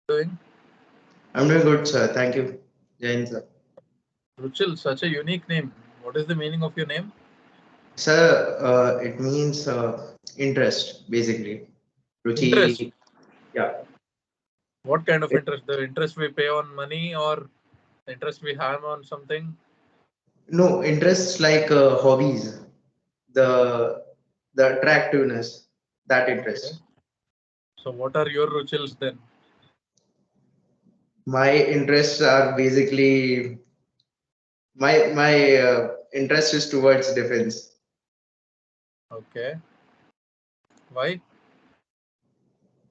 Doing? I'm doing good, sir. Thank you. Jain, sir. Ruchil, such a unique name. What is the meaning of your name? Sir, it means interest, basically. Interest. Ruchi, yeah. What kind of It, interest? The interest we pay on money or the interest we have on something? no, interests like hobbies, the the attractiveness, that Okay. interest. So what are your Ruchils then? My interests are basically my interest is towards defense. Okay. Why?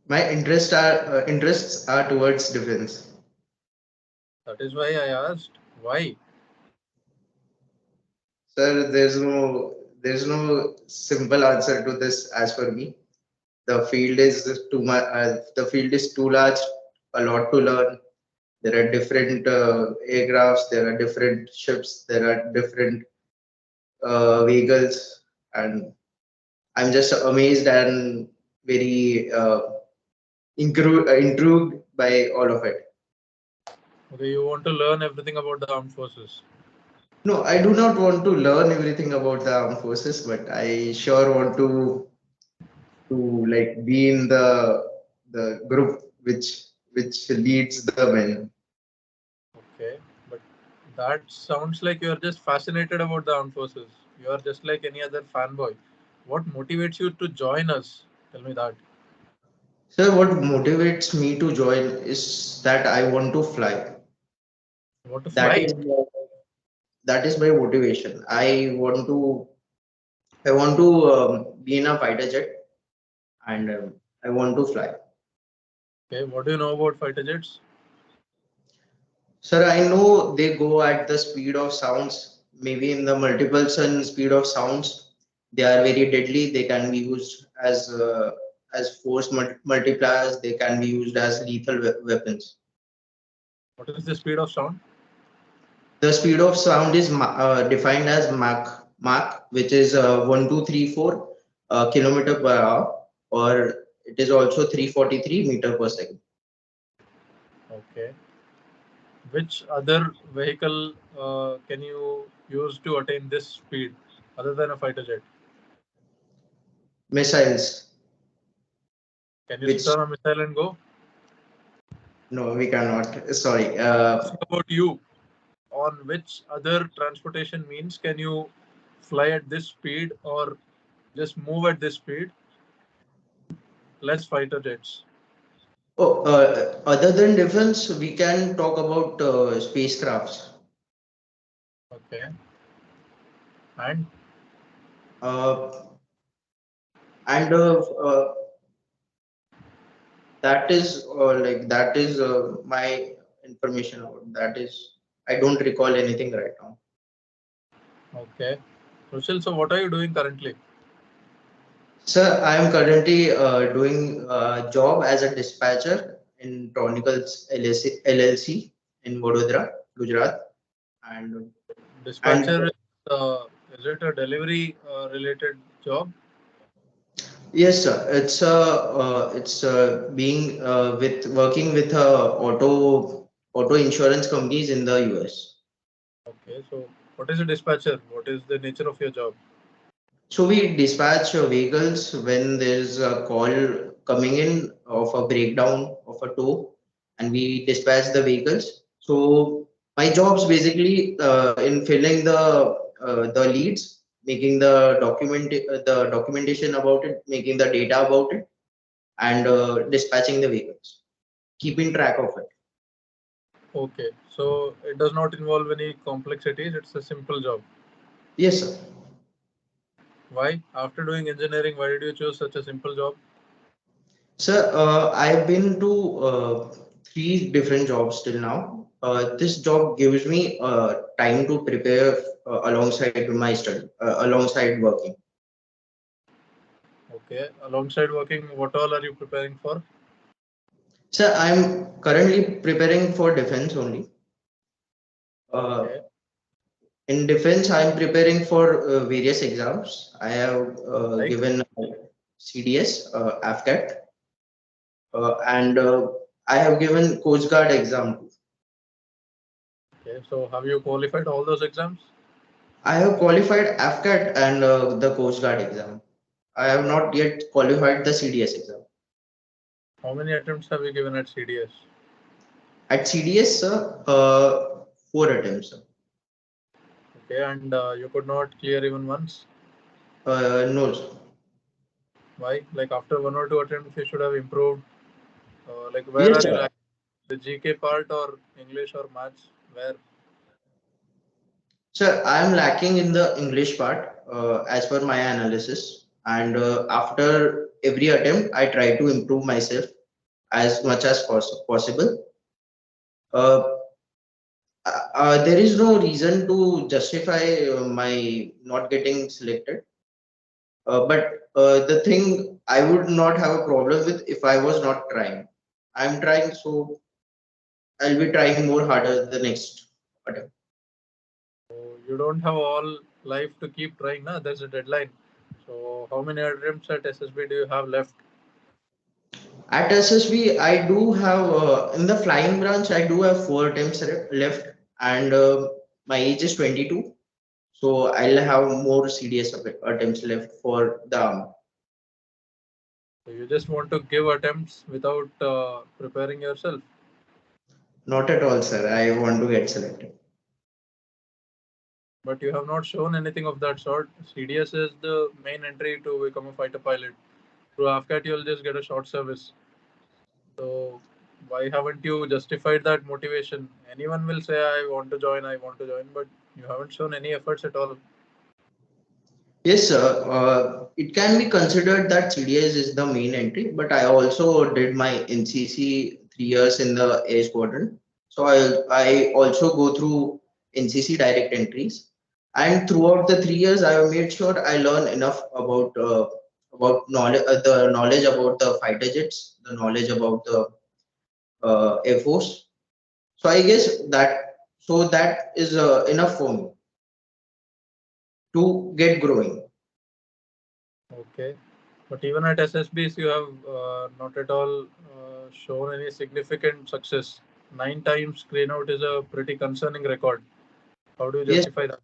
My interests are towards defense. That is why I asked. Why? Sir, there's no simple answer to this as per me. The field is too large, a lot to learn. There are different aircrafts, there are different ships, there are different vehicles, and I'm just amazed and very intrigued by all of it. Okay, you want to learn everything about the armed forces. No, I do not want to learn everything about the armed forces, but I sure want to like be in the group which leads the men. Okay. But that sounds like you are just fascinated about the armed forces. You are just like any other fanboy. What motivates you to join us? Tell me that. So what motivates me to join is that I want to fly. You want to That fly? is that is my motivation. I want to be in a fighter jet and I want to fly. Okay. What do you know about fighter jets? Sir, I know they go at the speed of sounds, maybe in the multiple sun speed of sounds. They are very deadly. They can be used as force multipliers. They can be used as lethal weapons. What is the speed of sound? The speed of sound is defined as Mach, which is 1234 kilometer per hour, or it is also 343 meter per second. Okay. Which other vehicle can you use to attain this speed other than a fighter jet? Missiles, Can you sit which on a missile and go? no, we cannot. Sorry. Asking about you, on which other transportation means can you fly at this speed or just move at this speed? Less fighter jets. Other than defense, we can talk about spacecrafts. Okay. And Uh, and that is my information about that is I don't recall anything right now. okay. Rushil, so what are you doing currently? Sir, I am currently doing a job as a dispatcher in Tonicals LLC in Vadodara, Gujarat, and and Dispatcher is it a delivery related job? yes, sir, it's being with working with auto insurance companies in the US. Okay. So what is a dispatcher? What is the nature of your job? So we dispatch vehicles when there's a call coming in of a breakdown of a tow, and we dispatch the vehicles. So my job's basically in filling the leads, making the documentation about it, making the data about it, and dispatching the vehicles, keeping track of it. Okay. So it does not involve any complexities. It's a simple job. Yes, sir. Why? After doing engineering, why did you choose such a simple job? Sir, I've been to three different jobs till now. This job gives me time to prepare alongside my study, alongside working. Okay. Alongside working, what all are you preparing for? Sir, I'm currently preparing for defense only. Uh, Okay. in defense, I'm preparing for various exams. I have Like, given CDS, AFCAT, and I have given Coast Guard exam too. Okay, so have you qualified all those exams? I have qualified AFCAT and the Coast Guard exam. I have not yet qualified the CDS exam. How many attempts have you given at CDS? At CDS, sir, 4 attempts, sir. Okay, and you could not clear even once. No, sir. Why? Like after one or two attempts, you should have improved. Like where Yes, are you sir. like the GK part or English or maths? Where? Sir, I am lacking in the English part as per my analysis. And after every attempt, I try to improve myself as much as possible. Uh, there is no reason to justify my not getting selected. But the thing I would not have a problem with if I was not trying. I'm trying, so I'll be trying more harder the next attempt. So you don't have all life to keep trying. Na? There's a deadline. So how many attempts at SSB do you have left? At SSB, I do have in the flying branch, I do have 4 attempts left, and my age is 22, so I'll have more serious attempts left for the army. So you just want to give attempts without preparing yourself. Not at all, sir. I want to get selected. But you have not shown anything of that sort. CDS is the main entry to become a fighter pilot. Through AFCAT, you'll just get a short service. So why haven't you justified that motivation? Anyone will say, I want to join, but you haven't shown any efforts at all. Yes, sir. It can be considered that CDS is the main entry, but I also did my NCC 3 years in the Air Squadron. So I also go through NCC direct entries, and throughout the 3 years, I have made sure I learn enough about knowledge, the knowledge about the fighter jets, the knowledge about the Air Force. So I guess that is enough for me to get growing. Okay. But even at SSBs, you have not at all shown any significant success. 9 times screen out is a pretty concerning record. How do you Yes. justify that?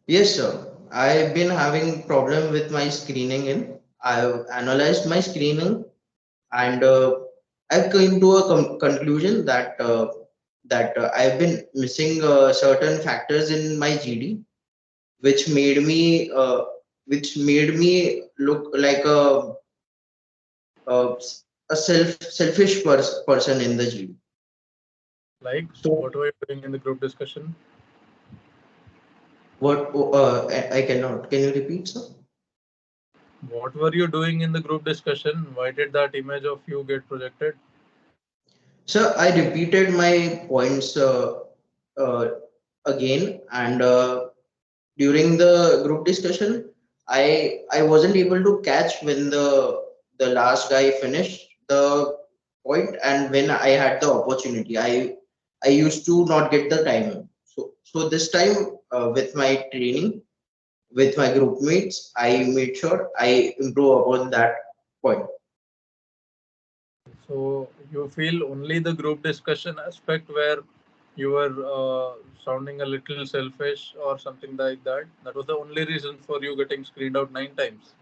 Yes, sir. I've been having problem with my screening in. I've analyzed my screening and I've come to a conclusion that I've been missing certain factors in my GD, which made me look like a, a selfish person in the GD. Like, So what were you doing in the group discussion? what I cannot. Can you repeat, sir? What were you doing in the group discussion? Why did that image of you get projected? So I repeated my points uh, again, and during the group discussion, I wasn't able to catch when the last guy finished the point, and when I had the opportunity, I used to not get the time. So this time with my training with my group mates, I made sure I improve upon that point. So you feel only the group discussion aspect where you were sounding a little selfish or something like that. That was the only reason for you getting screened out 9 times.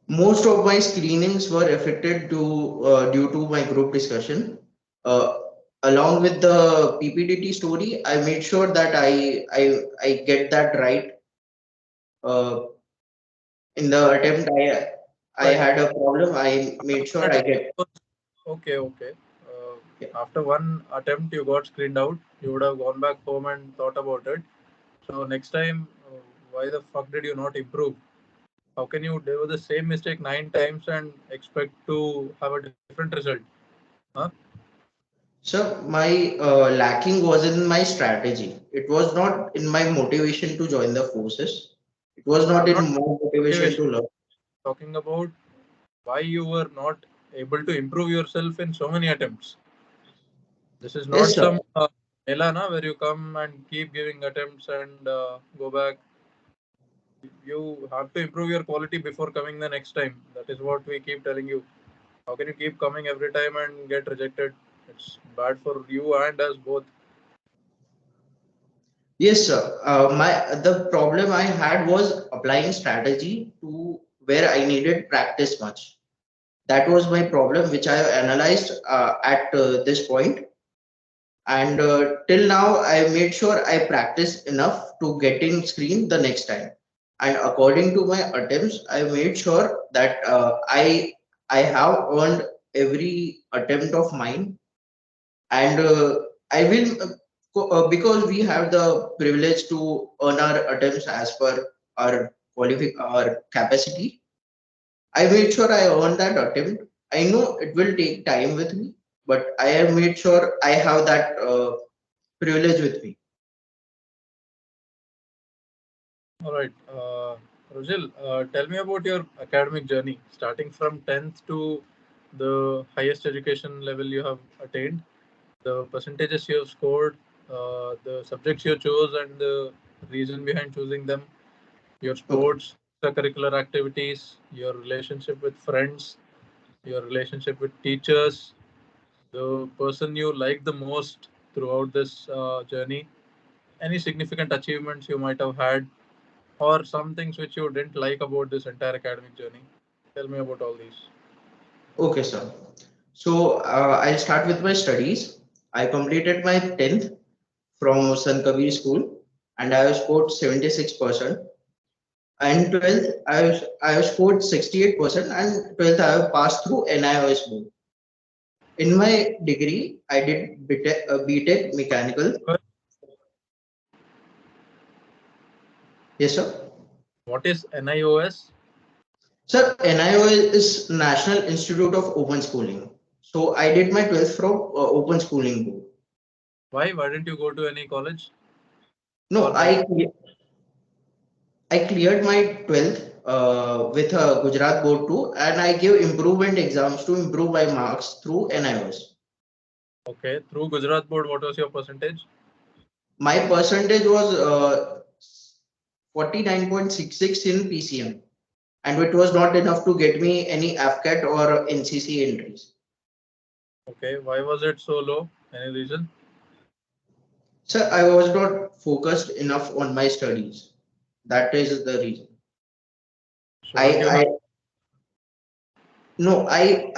Most of my screenings were affected due to my group discussion. Uh, Along with the PPDT story, I made sure that I get that right. Uh, in the attempt, I Like had a problem. I made sure I attempt get. was okay, okay. Yeah. After one attempt, you got screened out. You would have gone back home and thought about it. So next time, why the fuck did you not improve? How can you do the same mistake 9 times and expect to have a different result? Huh? So my lacking was in my strategy. It was not in my motivation to join the forces. It was not I'm in not my motivation motivation to learn. talking about why you were not able to improve yourself in so many attempts. This is not Yes, sir. some mela na, where you come and keep giving attempts and go back. You have to improve your quality before coming the next time. That is what we keep telling you. How can you keep coming every time and get rejected? It's bad for you and us both. Yes, sir. The problem I had was applying strategy to where I needed practice much. That was my problem, which I analyzed at this point. And till now, I made sure I practice enough to getting screened the next time. And according to my attempts, I made sure that I have earned every attempt of mine, and I will because we have the privilege to earn our attempts as per our capacity. I made sure I earned that attempt. I know it will take time with me, but I have made sure I have that privilege with me. All right. Ruchil, tell me about your academic journey, starting from 10th to the highest education level you have attained, the percentages you have scored, the subjects you chose, and the reason behind choosing them, your Okay. sports, curricular activities, your relationship with friends, your relationship with teachers, the person you like the most throughout this journey, any significant achievements you might have had, or some things which you didn't like about this entire academic journey. Tell me about all these. Okay, sir. So I'll start with my studies. I completed my 10th from Sant Kabir School, and I have scored 76%. And 12th, I have scored 68%, and 12th I have passed through NIOS board. In my degree, I did BTech mechanical. Yes, sir. What is NIOS? Sir, NIOS is National Institute of Open Schooling. So I did my 12th from open schooling board. Why? Why didn't you go to any college? No, Or why? I cleared my 12th with a Gujarat board too, and I gave improvement exams to improve my marks through NIOS. Okay, through Gujarat board, what was your percentage? My percentage was 49.66 in PCM, and it was not enough to get me any AFCAT or NCC entries. Okay, why was it so low? Any reason? So I was not focused enough on my studies. That is the reason. Shouldn't you I have? no, I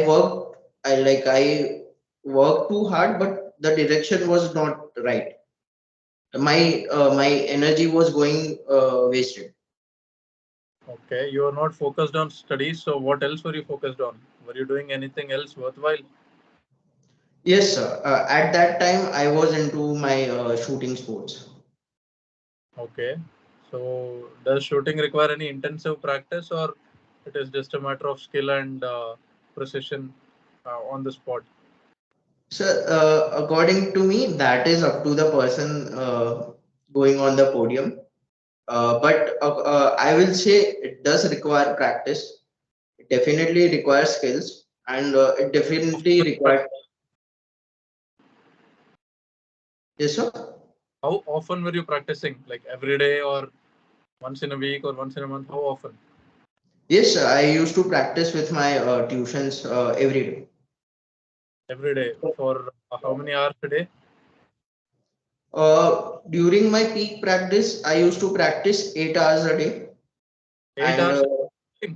worked. I worked too hard, but the direction was not right. My energy was going wasted. Okay, you are not focused on studies. So what else were you focused on? Were you doing anything else worthwhile? Yes, sir. At that time, I was into my shooting sports. Okay, so does shooting require any intensive practice, or it is just a matter of skill and precision on the spot? So, according to me, that is up to the person going on the podium. But I will say it does require practice. It definitely requires skills, and it definitely requires. Yes, sir. How often were you practicing? Like every day, or once in a week, or once in a month? How often? Yes, sir. I used to practice with my tuitions every day. Every day for how many hours a day? During my peak practice, I used to practice 8 hours a day, 8 hours. and A day?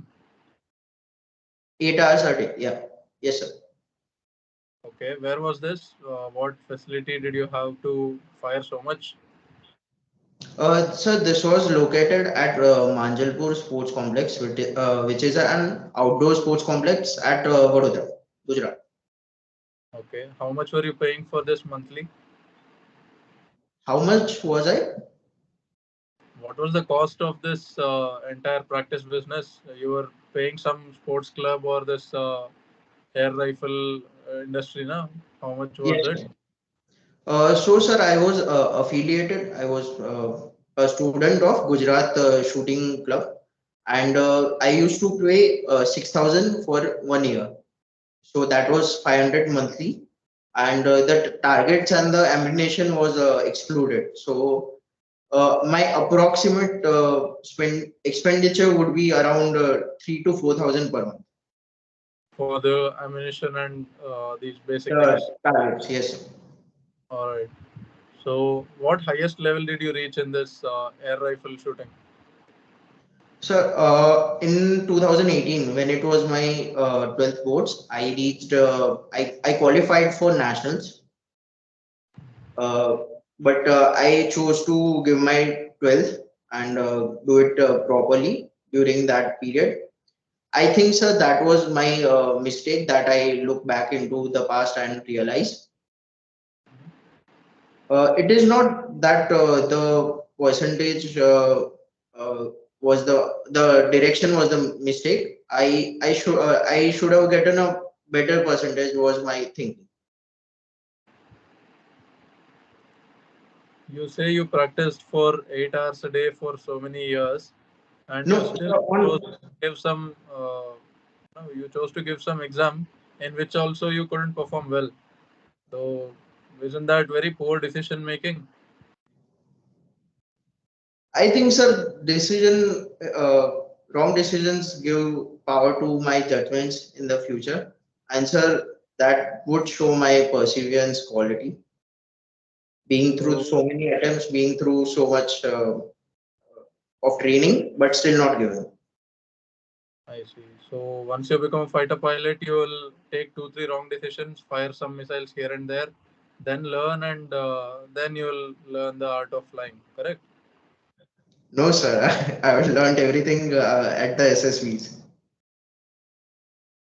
8 hours a day. Yeah. Yes, sir. Okay, where was this? What facility did you have to fire so much? So this was located at Manjalpur Sports Complex, which is an outdoor sports complex at Vadodara, Gujarat. Okay, how much were you paying for this monthly? How much was I? What was the cost of this entire practice business? You were paying some sports club or this air rifle industry, na? How much was Yes. it? So, sir, I was affiliated. I was a student of Gujarat Shooting Club, and I used to pay 6,000 for 1 year. So that was 500 monthly, and the targets and the ammunition was excluded. So my approximate spend expenditure would be around 3 to 4,000 per month. for the ammunition and these basic The things. targets, yes. All right. So, what highest level did you reach in this air rifle shooting? So in 2018, when it was my 12th boards, I qualified for nationals, uh, but I chose to give my 12th and do it properly during that period. I think, sir, that was my mistake that I look back into the past and realize. It is not that the percentage was the direction was the mistake. I should have gotten a better percentage was my thinking. You say you practiced for 8 hours a day for so many years, and you No, still chose on to give some. No, you chose to give some exam in which also you couldn't perform well. So, isn't that very poor decision making? I think, sir, wrong decisions give power to my judgments in the future, and sir, that would show my perseverance quality. Being through So, so many attempts, being through so much of training, but still not given. I see. So once you become a fighter pilot, you will take two, three wrong decisions, fire some missiles here and there, then learn, and then you will learn the art of flying. Correct? No, sir. I've learned everything at the SSBs.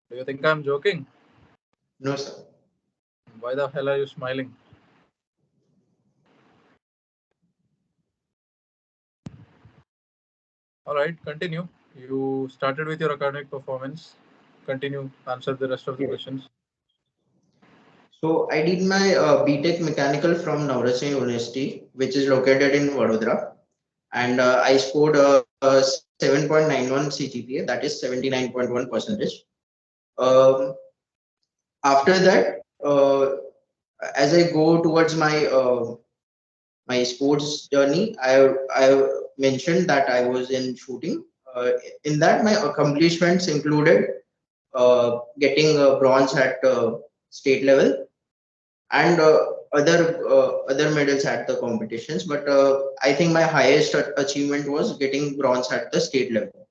Do you think I'm joking? No, sir. Why the hell are you smiling? All right, continue. You started with your academic performance. Continue. Answer the rest of the Yes. questions. So I did my BTech Mechanical from Navratna University, which is located in Vadodara, and I scored 7.91 CGPA, that is 79.1%. Um, After that, as I go towards my sports journey, I mentioned that I was in shooting. In that, my accomplishments included getting bronze at state level and other medals at the competitions. But I think my highest achievement was getting bronze at the state level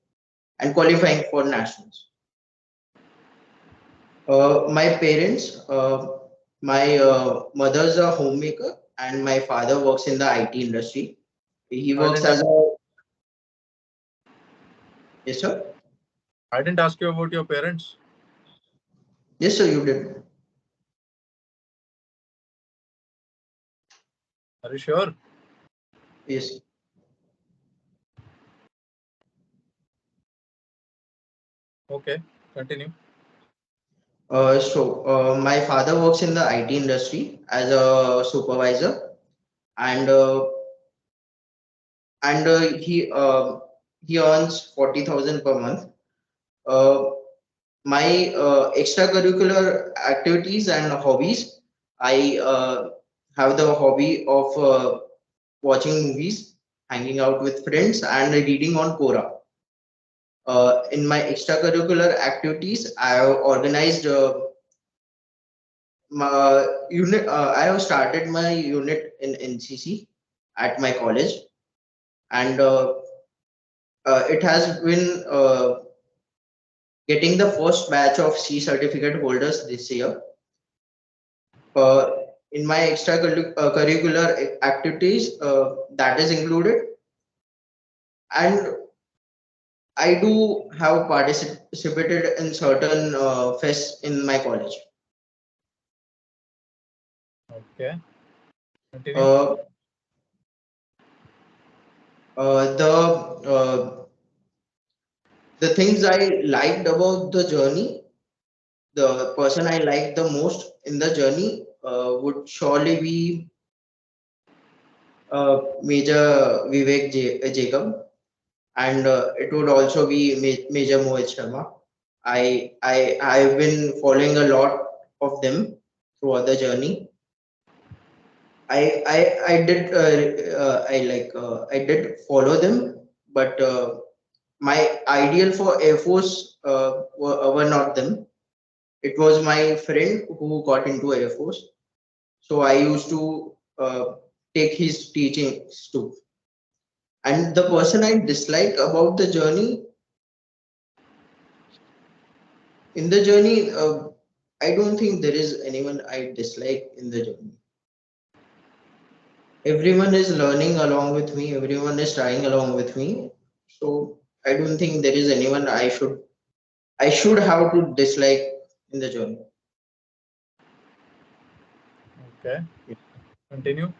and qualifying for nationals. My parents, my mother's a homemaker and my father works in the IT industry. He I works didn't. as a yes sir. I didn't ask you about your parents. Yes sir, you did. Are you sure? Yes. Okay. Continue. My father works in the IT industry as a supervisor, and he earns 40,000 per month. Uh, my extracurricular activities and hobbies, I have the hobby of watching movies, hanging out with friends, and reading on Quora. In my extracurricular activities, I have organized my unit. I have started my unit in NCC at my college, and it has been getting the first batch of C certificate holders this year. Uh, in my extracurricular activities, that is included, and I do have participated in certain fests in my college. Okay. Continue. Uh, the things I liked about the journey, the person I liked the most in the journey would surely be Major Jacob, and it would also be Major Mohit Sharma. I've been following a lot of them throughout the journey. I did I did follow them, but my ideal for Air Force were not them. it was my friend who got into Air Force. So I used to take his teachings too. And the person I dislike about the journey, in the journey, I don't think there is anyone I dislike in the journey. Everyone is learning along with me, everyone is trying along with me. So I don't think there is anyone I should have to dislike in the journey. Okay, continue.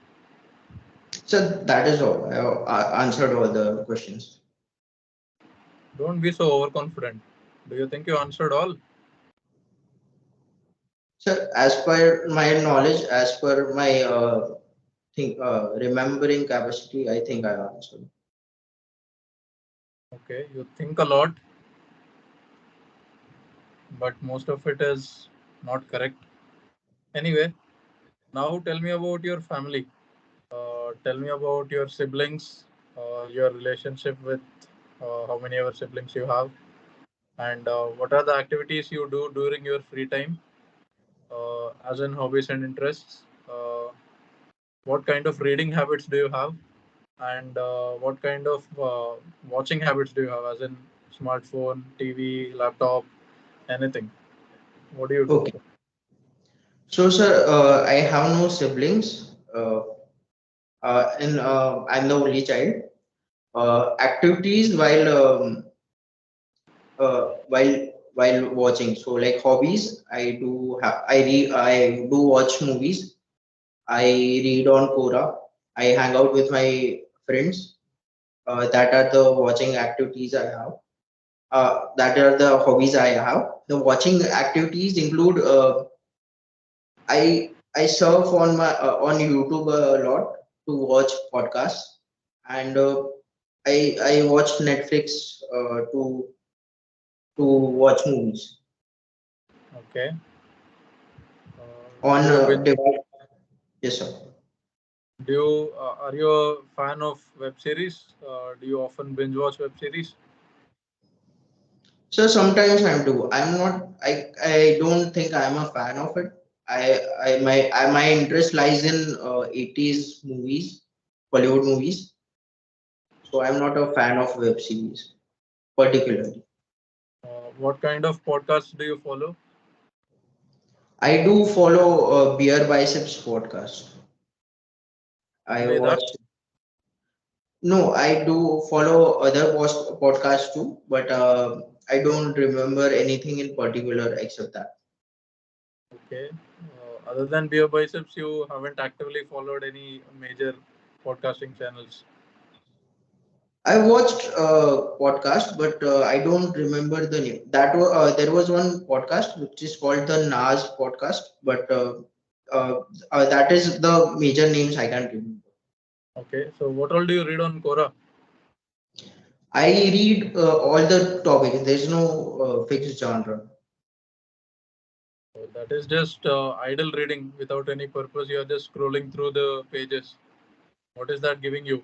So that is all. I answered all the questions. Don't be so overconfident. Do you think you answered all? So as per my knowledge, as per my remembering capacity, I think I answered. Okay, you think a lot, but most of it is not correct. Anyway, now tell me about your family. Tell me about your siblings, your relationship with how many other siblings you have, and what are the activities you do during your free time, as in hobbies and interests. What kind of reading habits do you have, and what kind of watching habits do you have, as in smartphone, TV, laptop, anything? What do you do? Okay. So, sir, I have no siblings, and I'm the only child. Activities while watching. So, like hobbies, I do watch movies. I read on Quora. I hang out with my friends. That are the watching activities I have. That are the hobbies I have. The watching activities include I surf on YouTube a lot to watch podcasts, and I watch Netflix to watch movies Okay. on Do you binge? device. Yes, sir. Do you are you a fan of web series? Do you often binge watch web series? So sometimes I do. I'm not. I don't think I'm a fan of it. My interest lies in 80s movies, Bollywood movies. So I'm not a fan of web series particularly. What kind of podcasts do you follow? I do follow Beer Biceps podcast. I Only that? watch. No, I do follow other podcasts too, but I don't remember anything in particular except that. Okay. Other than Beer Biceps, you haven't actively followed any major podcasting channels. I watched podcast, but I don't remember the name. There was one podcast which is called the Nas podcast, but uh, that is the major names I can't remember. Okay. So what all do you read on Quora? I read all the topics. There's no fixed genre. So that is just idle reading without any purpose. You are just scrolling through the pages. What is that giving you?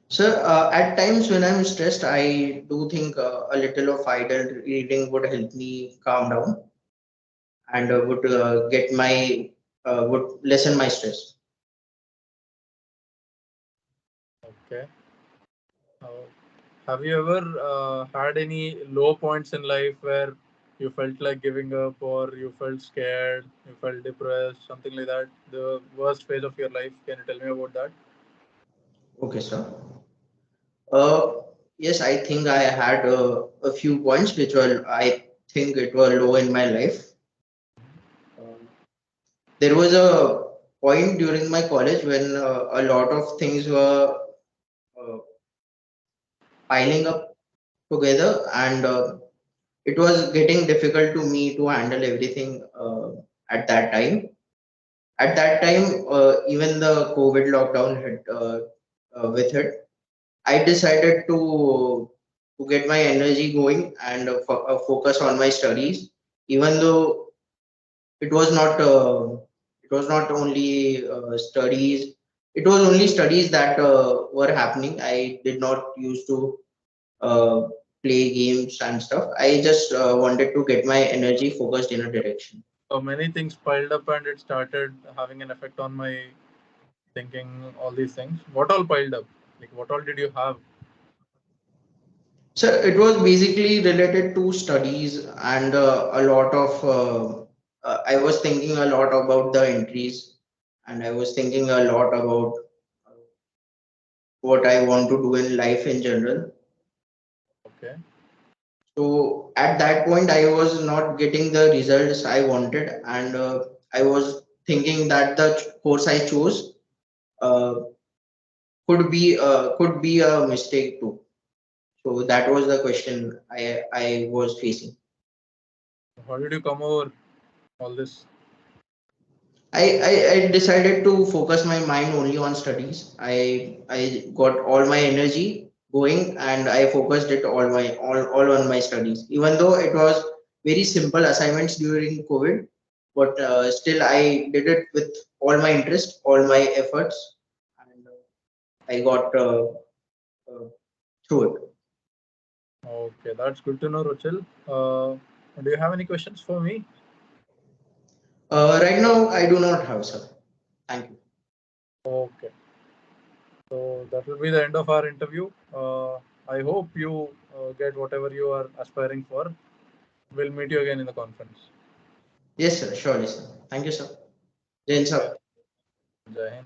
Sir, at times when I'm stressed, I do think a little of idle reading would help me calm down and would lessen my stress. Okay. Uh, have you ever had any low points in life where you felt like giving up, or you felt scared, you felt depressed, something like that? The worst phase of your life. Can you tell me about that? Okay, sir. Uh, yes, I think I had a few points which were I think it were low in my life. Um, there was a point during my college when a lot of things were uh, piling up together, and it was getting difficult to me to handle everything at that time. At that time, even the COVID lockdown hit with it. I decided to get my energy going and focus on my studies, even though it was not it was not only studies. It was only studies that were happening. I did not used to uh, play games and stuff. I just wanted to get my energy focused in a direction. So many things piled up and it started having an effect on my thinking, all these things. What all piled up? Like what all did you have? So it was basically related to studies and a lot of. I was thinking a lot about the entries, and I was thinking a lot about what I want to do in life in general. Okay. So at that point, I was not getting the results I wanted, and I was thinking that the course I chose uh, could be a mistake too. So that was the question I was facing. How did you come over all this? I decided to focus my mind only on studies. I got all my energy going and I focused it all on my studies. Even though it was very simple assignments during COVID, but still I did it with all my interest, all my efforts, and I got through it. Okay, that's good to know, Ruchil. Do you have any questions for me? Right now, I do not have, sir. Thank you. Okay. So that will be the end of our interview. I hope you get whatever you are aspiring for. We'll meet you again in the conference. Yes, sir. Surely, sir. Thank you, sir. Jain, Okay. sir. Jai Hind.